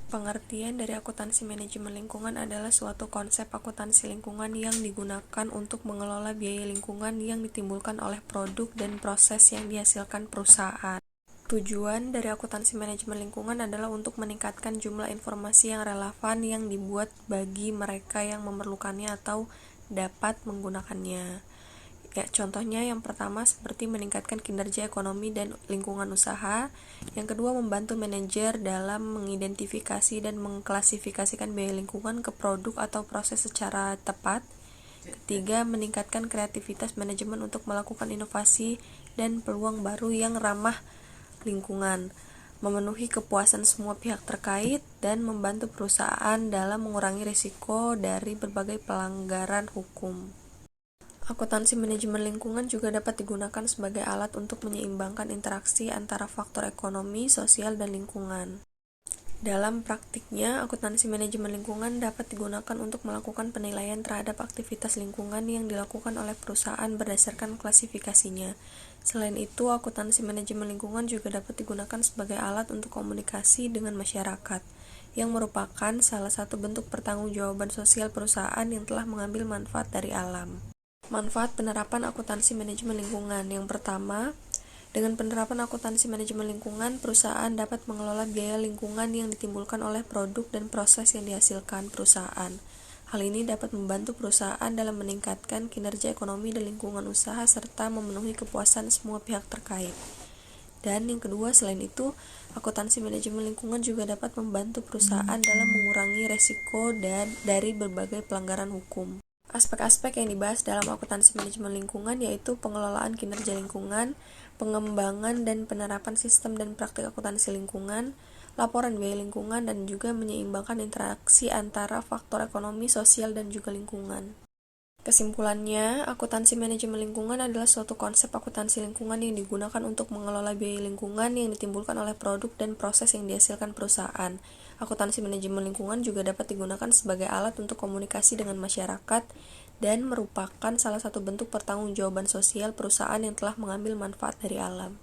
Pengertian dari akuntansi manajemen lingkungan adalah suatu konsep akuntansi lingkungan yang digunakan untuk mengelola biaya lingkungan yang ditimbulkan oleh produk dan proses yang dihasilkan perusahaan. Tujuan dari akuntansi manajemen lingkungan adalah untuk meningkatkan jumlah informasi yang relevan yang dibuat bagi mereka yang memerlukannya atau dapat menggunakannya. Ya, contohnya yang pertama seperti meningkatkan kinerja ekonomi dan lingkungan usaha. Yang kedua, membantu manajer dalam mengidentifikasi dan mengklasifikasikan biaya lingkungan ke produk atau proses secara tepat. Ketiga, meningkatkan kreativitas manajemen untuk melakukan inovasi dan peluang baru yang ramah lingkungan, memenuhi kepuasan semua pihak terkait, dan membantu perusahaan dalam mengurangi risiko dari berbagai pelanggaran hukum. Akuntansi manajemen lingkungan juga dapat digunakan sebagai alat untuk menyeimbangkan interaksi antara faktor ekonomi, sosial, dan lingkungan. Dalam praktiknya, akuntansi manajemen lingkungan dapat digunakan untuk melakukan penilaian terhadap aktivitas lingkungan yang dilakukan oleh perusahaan berdasarkan klasifikasinya. Selain itu, akuntansi manajemen lingkungan juga dapat digunakan sebagai alat untuk komunikasi dengan masyarakat, yang merupakan salah satu bentuk pertanggungjawaban sosial perusahaan yang telah mengambil manfaat dari alam. Manfaat penerapan akuntansi manajemen lingkungan. Yang pertama, dengan penerapan akuntansi manajemen lingkungan, perusahaan dapat mengelola biaya lingkungan yang ditimbulkan oleh produk dan proses yang dihasilkan perusahaan. Hal ini dapat membantu perusahaan dalam meningkatkan kinerja ekonomi dan lingkungan usaha serta memenuhi kepuasan semua pihak terkait. Dan yang kedua, selain itu, akuntansi manajemen lingkungan juga dapat membantu perusahaan dalam mengurangi resiko dari berbagai pelanggaran hukum. Aspek-aspek yang dibahas dalam akuntansi manajemen lingkungan yaitu pengelolaan kinerja lingkungan, pengembangan dan penerapan sistem dan praktik akuntansi lingkungan, laporan biaya lingkungan, dan juga menyeimbangkan interaksi antara faktor ekonomi, sosial, dan juga lingkungan. Kesimpulannya, akuntansi manajemen lingkungan adalah suatu konsep akuntansi lingkungan yang digunakan untuk mengelola biaya lingkungan yang ditimbulkan oleh produk dan proses yang dihasilkan perusahaan. Akuntansi manajemen lingkungan juga dapat digunakan sebagai alat untuk komunikasi dengan masyarakat dan merupakan salah satu bentuk pertanggungjawaban sosial perusahaan yang telah mengambil manfaat dari alam.